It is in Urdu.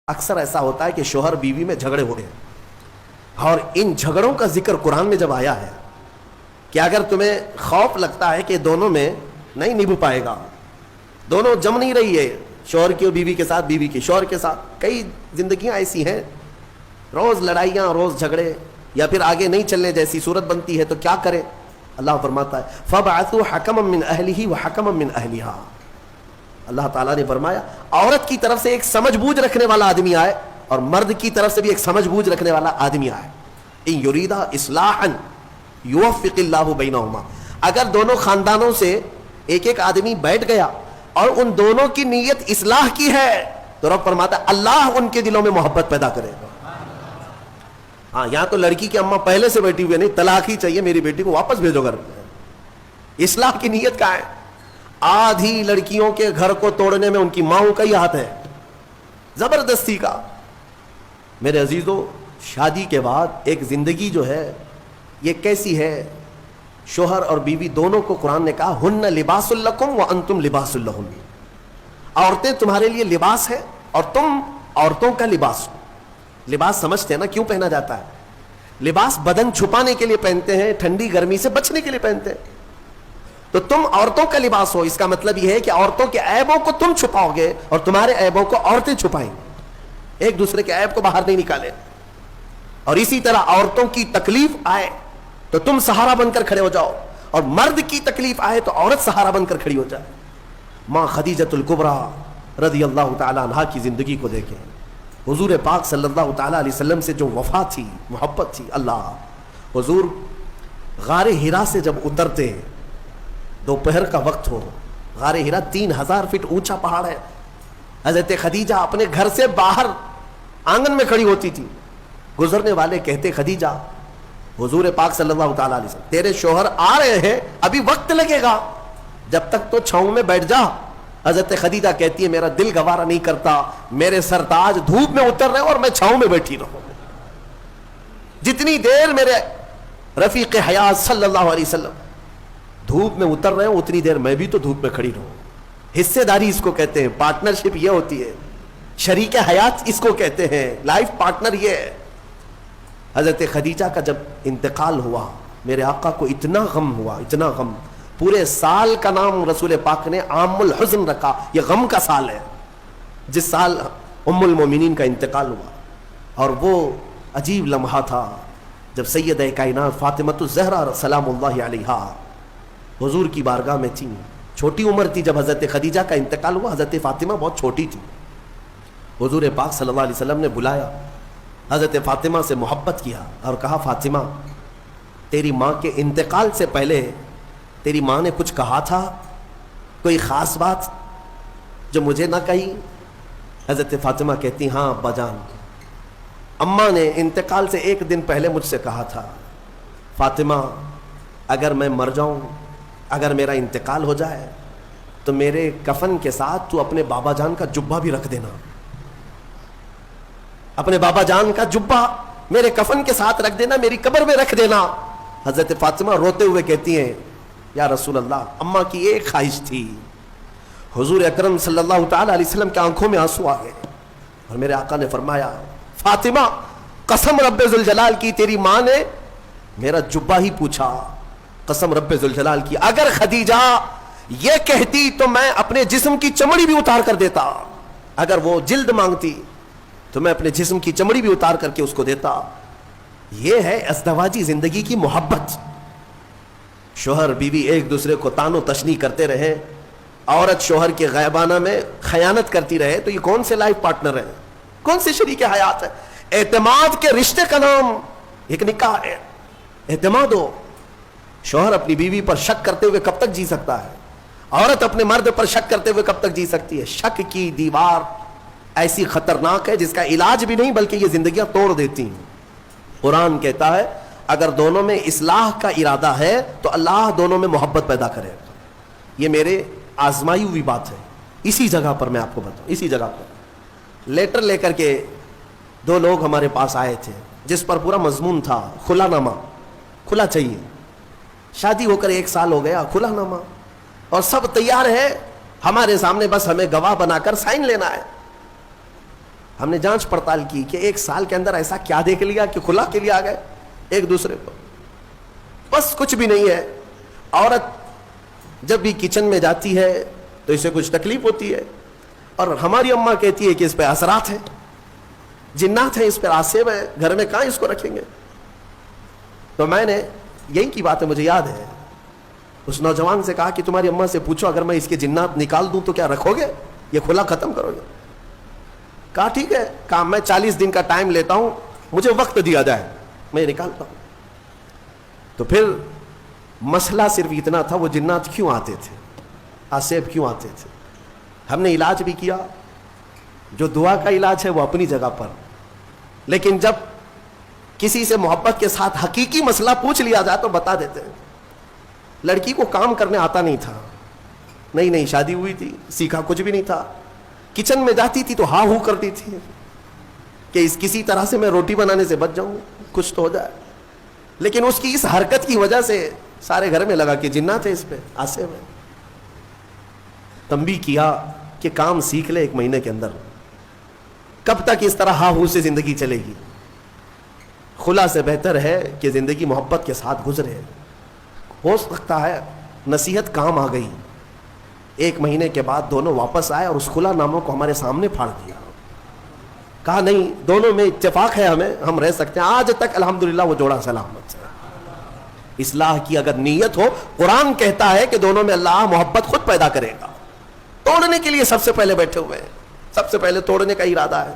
اکثر ایسا ہوتا ہے کہ شوہر بیوی میں جھگڑے ہو گئے اور ان جھگڑوں کا ذکر قرآن میں جب آیا ہے کہ اگر تمہیں خوف لگتا ہے کہ دونوں میں نہیں نبھ پائے گا، دونوں جم نہیں رہی ہے، شوہر کی بیوی کے ساتھ، بیوی کی شوہر کے ساتھ، کئی زندگیاں ایسی ہیں روز لڑائیاں، روز جھگڑے، یا پھر آگے نہیں چلنے جیسی صورت بنتی ہے تو کیا کرے؟ اللہ فرماتا ہے فَبْعَثُوا حَكَمًا مِّنْ أَهْلِهِ وَحَكَمًا مِّنْ أَهْلِهَا۔ اللہ تعالیٰ نے فرمایا عورت کی طرف سے ایک سمجھ بوجھ رکھنے والا آدمی آئے اور مرد کی طرف سے بھی ایک سمجھ بوجھ رکھنے والا آدمی آئے۔ ان یریدا اصلاحا یوفق اللہ بینہما، اگر دونوں خاندانوں سے ایک ایک آدمی بیٹھ گیا اور ان دونوں کی نیت اصلاح کی ہے تو رب فرماتا ہے اللہ ان کے دلوں میں محبت پیدا کرے گا۔ ہاں، یہاں تو لڑکی کی اماں پہلے سے بیٹھی ہوئی نہیں، طلاق ہی چاہیے میری بیٹی کو، واپس بھیجو گھر۔ اصلاح کی نیت کا ہے۔ آدھی لڑکیوں کے گھر کو توڑنے میں ان کی ماؤں کا ہی ہاتھ ہے، زبردستی کا۔ میرے عزیزو، شادی کے بعد ایک زندگی جو ہے یہ کیسی ہے؟ شوہر اور بیوی دونوں کو قرآن نے کہا ہن لباس لکم وانتم لباس لہن، عورتیں تمہارے لیے لباس ہے اور تم عورتوں کا لباس ہو۔ لباس سمجھتے ہیں نا کیوں پہنا جاتا ہے؟ لباس بدن چھپانے کے لیے پہنتے ہیں، ٹھنڈی گرمی سے بچنے کے لیے پہنتے ہیں۔ تو تم عورتوں کا لباس ہو، اس کا مطلب یہ ہے کہ عورتوں کے عیبوں کو تم چھپاؤ گے اور تمہارے عیبوں کو عورتیں چھپائیں گے، ایک دوسرے کے عیب کو باہر نہیں نکالے۔ اور اسی طرح عورتوں کی تکلیف آئے تو تم سہارا بن کر کھڑے ہو جاؤ، اور مرد کی تکلیف آئے تو عورت سہارا بن کر کھڑی ہو جائے۔ ماں خدیجۃ الکبریٰ رضی اللہ تعالی عنہا کی زندگی کو دیکھیں، حضور پاک صلی اللہ تعالی علیہ وسلم سے جو وفا تھی، محبت تھی۔ اللہ، حضور غار حرا سے جب اترتے، دوپہر کا وقت ہو، غار حرا 3000 فٹ اونچا پہاڑ ہے، حضرت خدیجہ اپنے گھر سے باہر آنگن میں کھڑی ہوتی تھی، گزرنے والے کہتے خدیجہ، حضور پاک صلی اللہ تعالی علیہ وسلم تیرے شوہر آ رہے ہیں، ابھی وقت لگے گا، جب تک تو چھاؤں میں بیٹھ جا۔ حضرت خدیجہ کہتی ہے میرا دل گوارا نہیں کرتا، میرے سرتاج دھوپ میں اتر رہے اور میں چھاؤں میں بیٹھی رہوں، جتنی دیر میرے رفیق حیات صلی اللہ علیہ وسلم دھوپ میں اتر رہے ہوں اتنی دیر میں بھی تو دھوپ میں کھڑی رہوں۔ حصے داری اس کو کہتے ہیں، پارٹنرشپ یہ ہوتی ہے، شریک حیات اس کو کہتے ہیں، لائف پارٹنر یہ ہے۔ حضرت خدیجہ کا جب انتقال ہوا، میرے آقا کو اتنا غم ہوا، اتنا غم، پورے سال کا نام رسول پاک نے عام الحزن رکھا، یہ غم کا سال ہے جس سال ام المومنین کا انتقال ہوا۔ اور وہ عجیب لمحہ تھا جب سیدہ کائنات فاطمۃ الزہرا سلام اللہ علیہا حضور کی بارگاہ میں تھی، چھوٹی عمر تھی جب حضرت خدیجہ کا انتقال ہوا، حضرت فاطمہ بہت چھوٹی تھی۔ حضور پاک صلی اللہ علیہ وسلم نے بلایا، حضرت فاطمہ سے محبت کیا اور کہا فاطمہ، تیری ماں کے انتقال سے پہلے تیری ماں نے کچھ کہا تھا، کوئی خاص بات جو مجھے نہ کہی؟ حضرت فاطمہ کہتی ہاں ابا جان، اماں نے انتقال سے ایک دن پہلے مجھ سے کہا تھا فاطمہ اگر میں مر جاؤں، اگر میرا انتقال ہو جائے تو میرے کفن کے ساتھ تو اپنے بابا جان کا جبہ بھی رکھ دینا، اپنے بابا جان کا جبہ میرے کفن کے ساتھ رکھ دینا، میری قبر میں رکھ دینا۔ حضرت فاطمہ روتے ہوئے کہتی ہیں یا رسول اللہ، اماں کی ایک خواہش تھی۔ حضور اکرم صلی اللہ تعالی علیہ وسلم کے آنکھوں میں آنسو آ گئے اور میرے آقا نے فرمایا فاطمہ قسم رب ذوالجلال کی، تیری ماں نے میرا جبہ ہی پوچھا، قسم رب ذوالجلال کی اگر خدیجہ یہ کہتی تو میں اپنے جسم کی چمڑی بھی اتار کر دیتا، اگر وہ جلد مانگتی تو میں اپنے جسم کی چمڑی بھی اتار کر کے اس کو دیتا۔ یہ ہے ازدواجی زندگی کی محبت۔ شوہر بیوی ایک دوسرے کو تان و تشنیع کرتے رہے، عورت شوہر کے غیبانہ میں خیانت کرتی رہے، تو یہ کون سے لائف پارٹنر ہیں؟ کون سے شریک حیات ہے؟ اعتماد کے رشتے کا نام ایک نکاح ہے، اعتماد ہو۔ شوہر اپنی بیوی پر شک کرتے ہوئے کب تک جی سکتا ہے؟ عورت اپنے مرد پر شک کرتے ہوئے کب تک جی سکتی ہے؟ شک کی دیوار ایسی خطرناک ہے جس کا علاج بھی نہیں بلکہ یہ زندگیاں توڑ دیتی ہیں۔ قرآن کہتا ہے اگر دونوں میں اصلاح کا ارادہ ہے تو اللہ دونوں میں محبت پیدا کرے۔ یہ میرے آزمائی ہوئی بات ہے، اسی جگہ پر میں آپ کو بتاؤں، اسی جگہ پر لیٹر لے کر کے دو لوگ ہمارے پاس آئے تھے جس پر پورا مضمون تھا کھلا نامہ، کھلا چاہیے، شادی ہو کر 1 سال ہو گیا، کھلا نامہ، اور سب تیار ہے ہمارے سامنے، بس ہمیں گواہ بنا کر سائن لینا ہے۔ ہم نے جانچ پڑتال کی کہ 1 سال کے اندر ایسا کیا دیکھ لیا کہ کھلا کے لیے آ گئے ایک دوسرے کو. بس کچھ بھی نہیں ہے. عورت جب بھی کچن میں جاتی ہے تو اسے کچھ تکلیف ہوتی ہے, اور ہماری اماں کہتی ہے کہ اس پہ اثرات ہیں, جنات ہیں, اس پہ آسیب ہے, گھر میں کہاں اس کو رکھیں گے. تو میں نے یہی کی بات ہے, مجھے یاد ہے, اس نوجوان سے کہا کہ تمہاری اماں سے پوچھو اگر میں اس کے جنات نکال دوں تو کیا رکھو گے, یہ کھلا ختم کرو گے. کہا ٹھیک ہے, کہا میں 40 دن کا ٹائم لیتا ہوں, مجھے وقت دیا جائے, میں نکالتا ہوں. تو پھر مسئلہ صرف اتنا تھا, وہ جنات کیوں آتے تھے, آسیب کیوں آتے تھے. ہم نے علاج بھی کیا, جو دعا کا علاج ہے وہ اپنی جگہ پر, لیکن جب کسی سے محبت کے ساتھ حقیقی مسئلہ پوچھ لیا جائے تو بتا دیتے ہیں. لڑکی کو کام کرنے آتا نہیں تھا, نئی نئی شادی ہوئی تھی, سیکھا کچھ بھی نہیں تھا. کچن میں جاتی تھی تو ہاں ہوں کرتی تھی کہ اس کسی طرح سے میں روٹی بنانے سے بچ جاؤں, کچھ تو ہو جائے. لیکن اس کی اس حرکت کی وجہ سے سارے گھر میں لگا کہ جنات ہے, اس پہ آسیب ہے. تنبیہ کیا کہ کام سیکھ لے 1 مہینے کے اندر. کب تک اس طرح ہاں ہوں سے زندگی چلے گی؟ خلا سے بہتر ہے کہ زندگی محبت کے ساتھ گزرے. ہو سکتا ہے نصیحت کام آ گئی, 1 مہینے کے بعد دونوں واپس آئے اور اس خلا ناموں کو ہمارے سامنے پھاڑ دیا. کہا نہیں, دونوں میں اتفاق ہے, ہم رہ سکتے ہیں. آج تک الحمدللہ وہ جوڑا سلامت ہے. اصلاح کی اگر نیت ہو, قرآن کہتا ہے کہ دونوں میں اللہ محبت خود پیدا کرے گا. توڑنے کے لیے سب سے پہلے بیٹھے ہوئے ہیں, سب سے پہلے توڑنے کا ارادہ ہے.